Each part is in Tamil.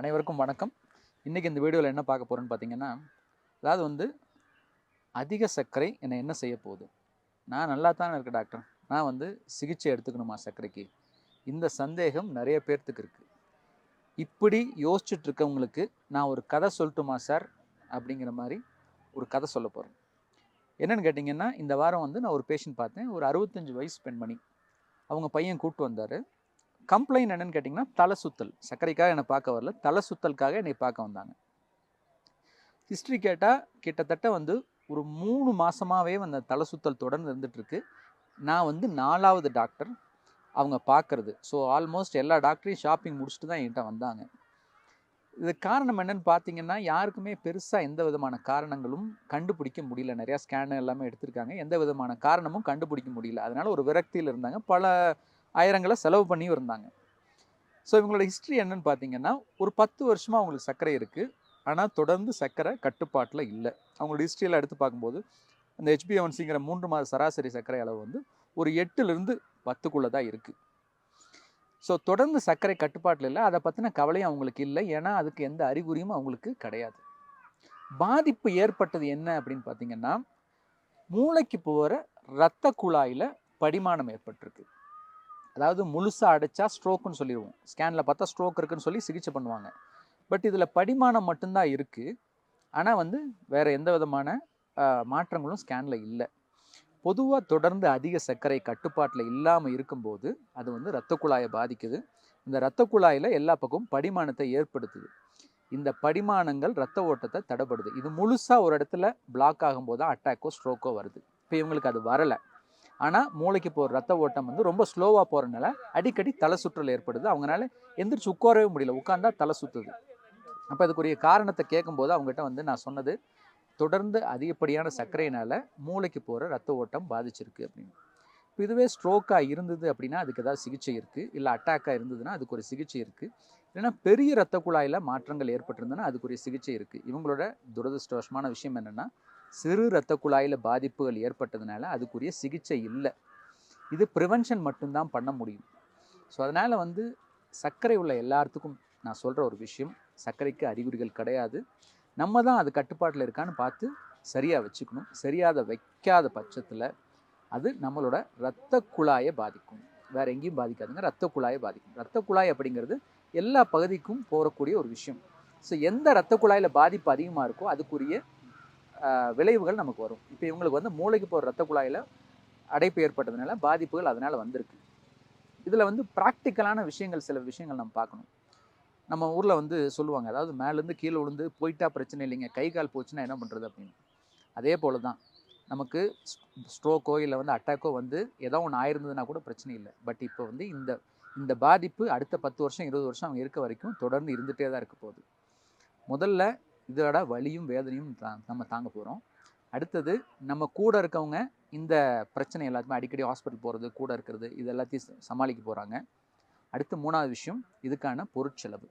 அனைவருக்கும் வணக்கம். இன்றைக்கி இந்த வீடியோவில் என்ன பார்க்க போகிறோன்னு பார்த்தீங்கன்னா, அதாவது அதிக சர்க்கரை என்னை என்ன செய்ய போகுது? நான் நல்லா தானே இருக்கேன் டாக்டர். நான் சிகிச்சை எடுத்துக்கணுமா சர்க்கரைக்கு? இந்த சந்தேகம் நிறைய பேர்த்துக்கு இருக்குது. இப்படி யோசிச்சுட்டு இருக்கவங்களுக்கு நான் ஒரு கதை சொல்லட்டுமா சார்? அப்படிங்கிற மாதிரி ஒரு கதை சொல்ல போகிறேன். என்னென்னு கேட்டிங்கன்னா, இந்த வாரம் நான் ஒரு பேஷண்ட் பார்த்தேன். ஒரு 65 வயசு பெண்மணி. அவங்க பையன் கூப்பிட்டு வந்தார். கம்ப்ளைண்ட் என்னன்னு கேட்டிங்கன்னா, தலை சுத்தல். சர்க்கரைக்காக என்னை பார்க்க வரல, தலை சுத்தலுக்காக என்னை பார்க்க வந்தாங்க. ஹிஸ்ட்ரி கேட்டால் கிட்டத்தட்ட ஒரு 3 மாதமாகவே அந்த தலை சுத்தல் தொடர்ந்து இருந்துகிட்ருக்கு. நான் 4வது டாக்டர் அவங்க பார்க்குறது. ஸோ ஆல்மோஸ்ட் எல்லா டாக்டரையும் ஷாப்பிங் முடிச்சுட்டு தான் என்கிட்ட வந்தாங்க. இதுக்கு காரணம் என்னென்னு பார்த்தீங்கன்னா, யாருக்குமே பெருசாக எந்த விதமான காரணங்களும் கண்டுபிடிக்க முடியல. நிறையா ஸ்கேனு எல்லாமே எடுத்திருக்காங்க. எந்த விதமான காரணமும் கண்டுபிடிக்க முடியல. அதனால் ஒரு விரக்தியில் இருந்தாங்க. பல ஆயிரங்களை செலவு பண்ணியும் இருந்தாங்க. ஸோ இவங்களோட ஹிஸ்ட்ரி என்னன்னு பார்த்தீங்கன்னா, ஒரு 10 வருஷமாக அவங்களுக்கு சர்க்கரை இருக்குது. ஆனால் தொடர்ந்து சர்க்கரை கட்டுப்பாட்டில் இல்லை. அவங்களோட ஹிஸ்ட்ரியெல்லாம் எடுத்து பார்க்கும்போது அந்த HbA1cங்கிற 3 மாத சராசரி சர்க்கரை அளவு ஒரு 8லிருந்து 10க்குள்ளே தான் இருக்குது. ஸோ தொடர்ந்து சர்க்கரை கட்டுப்பாட்டில் இல்லை. அதை பற்றின கவலையும் அவங்களுக்கு இல்லை. ஏன்னா அதுக்கு எந்த அறிகுறியும் அவங்களுக்கு கிடையாது. பாதிப்பு ஏற்பட்டது என்ன அப்படின்னு பார்த்தீங்கன்னா, மூளைக்கு போகிற இரத்த குழாயில் படிமானம் ஏற்பட்டிருக்கு. அதாவது முழுசாக அடைச்சா ஸ்ட்ரோக்குன்னு சொல்லிடுவோம். ஸ்கேனில் பார்த்தா ஸ்ட்ரோக் இருக்குன்னு சொல்லி சிகிச்சை பண்ணுவாங்க. பட் இதில் படிமானம் மட்டும்தான் இருக்குது. ஆனால் வேறு எந்த விதமான மாற்றங்களும் ஸ்கேனில் இல்லை. பொதுவாக தொடர்ந்து அதிக சர்க்கரை கட்டுப்பாட்டில் இல்லாமல் இருக்கும்போது அது இரத்த குழாயை பாதிக்குது. இந்த இரத்த குழாயில் எல்லா பக்கமும் படிமானத்தை ஏற்படுத்துது. இந்த படிமானங்கள் இரத்த ஓட்டத்தை தடைப்படுது. இது முழுசாக ஒரு இடத்துல பிளாக் ஆகும்போது தான் அட்டாக்கோ ஸ்ட்ரோக்கோ வருது. இப்போ இவங்களுக்கு அது வரலை. ஆனால் மூளைக்கு போகிற ரத்த ஓட்டம் ரொம்ப ஸ்லோவாக போகிறனால அடிக்கடி தலை சுற்றல் ஏற்படுது. அவங்களால எந்திரிச்சு உட்காரவே முடியல. உட்கார்ந்தா தலை சுற்றுது. அப்போ அதுக்குரிய காரணத்தை கேட்கும்போது அவங்ககிட்ட நான் சொன்னது, தொடர்ந்து அதிகப்படியான சர்க்கரையினால் மூளைக்கு போகிற ரத்த ஓட்டம் பாதிச்சிருக்கு அப்படின்னு. இப்போ இதுவே ஸ்ட்ரோக்காக இருந்தது அப்படின்னா அதுக்கு ஏதாவது சிகிச்சை இருக்குது. இல்லை அட்டாக்காக இருந்ததுன்னா அதுக்கு ஒரு சிகிச்சை இருக்குது. இல்லைன்னா பெரிய ரத்த குழாயில் மாற்றங்கள் ஏற்பட்டிருந்ததுன்னா அதுக்குரிய சிகிச்சை இருக்குது. இவங்களோட துரதிருஷ்டவசமான விஷயம் என்னென்னா, சிறு இரத்த குழாயில் பாதிப்புகள் ஏற்பட்டதுனால அதுக்குரிய சிகிச்சை இல்லை. இது ப்ரிவென்ஷன் மட்டும்தான் பண்ண முடியும். ஸோ அதனால் சர்க்கரை உள்ள எல்லாத்துக்கும் நான் சொல்கிற ஒரு விஷயம், சர்க்கரைக்கு அறிகுறிகள் கிடையாது. நம்ம தான் அது கட்டுப்பாட்டில் இருக்கான்னு பார்த்து சரியாக வச்சுக்கணும். சரியாக வைக்காத பட்சத்தில் அது நம்மளோட இரத்த குழாயை பாதிக்கும். வேறு எங்கேயும் பாதிக்காதுங்க, இரத்த குழாயை பாதிக்கும். இரத்த குழாய் அப்படிங்கிறது எல்லா பகுதிக்கும் போகக்கூடிய ஒரு விஷயம். ஸோ எந்த இரத்த குழாயில் பாதிப்பு அதிகமாக இருக்கோ அதுக்குரிய விளைவுகள் நமக்கு வரும். இப்போ இவங்களுக்கு மூளைக்கு போகிற இரத்த குழாயில் அடைப்பு ஏற்பட்டதுனால பாதிப்புகள் அதனால் வந்திருக்கு. இதில் ப்ராக்டிக்கலான விஷயங்கள், சில விஷயங்கள் நம்ம பார்க்கணும். நம்ம ஊரில் சொல்லுவாங்க, அதாவது மேலேருந்து கீழே விழுந்து போயிட்டா பிரச்சனை இல்லைங்க, கை கால் போச்சுன்னா என்ன பண்ணுறது அப்படின்னு. அதே போல் தான் நமக்கு ஸ்ட்ரோக்கோ இல்லை அட்டாக்கோ ஏதோ ஒன்று ஆயிருந்ததுன்னா கூட பிரச்சனை இல்லை. பட் இப்போ இந்த இந்த பாதிப்பு அடுத்த 10 வருஷம் 20 வருஷம் அவங்க இருக்க வரைக்கும் தொடர்ந்து இருந்துகிட்டே தான் இருக்க போகுது. முதல்ல இதோட வலியும் வேதனையும் நம்ம தாங்க போகிறோம். அடுத்தது நம்ம கூட இருக்கவங்க இந்த பிரச்சனை எல்லாத்துக்குமே அடிக்கடி ஹாஸ்பிட்டல் போகிறது, கூட இருக்கிறது, இது எல்லாத்தையும் சமாளிக்க போகிறாங்க. அடுத்து 3வது விஷயம், இதுக்கான பொருட்செலவு.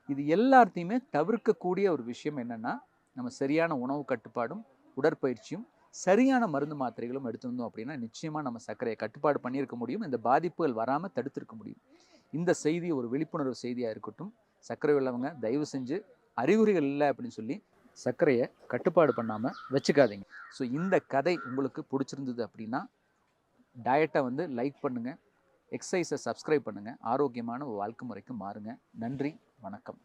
இது எல்லாத்தையுமே தவிர்க்கக்கூடிய ஒரு விஷயம் என்னென்னா, நம்ம சரியான உணவு கட்டுப்பாடும் உடற்பயிற்சியும் சரியான மருந்து மாத்திரைகளும் எடுத்திருந்தோம் அப்படின்னா நிச்சயமாக நம்ம சர்க்கரையை கட்டுப்பாடு பண்ணியிருக்க முடியும். இந்த பாதிப்புகள் வராமல் தடுத்திருக்க முடியும். இந்த செய்தி ஒரு விழிப்புணர்வு செய்தியாக இருக்கட்டும். சர்க்கரை உள்ளவங்க தயவு செஞ்சு அறிகுறிகள் இல்லை அப்படின்னு சொல்லி சர்க்கரையை கட்டுப்பாடு பண்ணாமல் வச்சுக்காதீங்க. ஸோ இந்த கதை உங்களுக்கு பிடிச்சிருந்தது அப்படின்னா டயட்டை லைக் பண்ணுங்கள், எக்ஸசைஸை சப்ஸ்கிரைப் பண்ணுங்கள், ஆரோக்கியமான ஒரு வாழ்க்கை முறைக்கு மாறுங்க. நன்றி, வணக்கம்.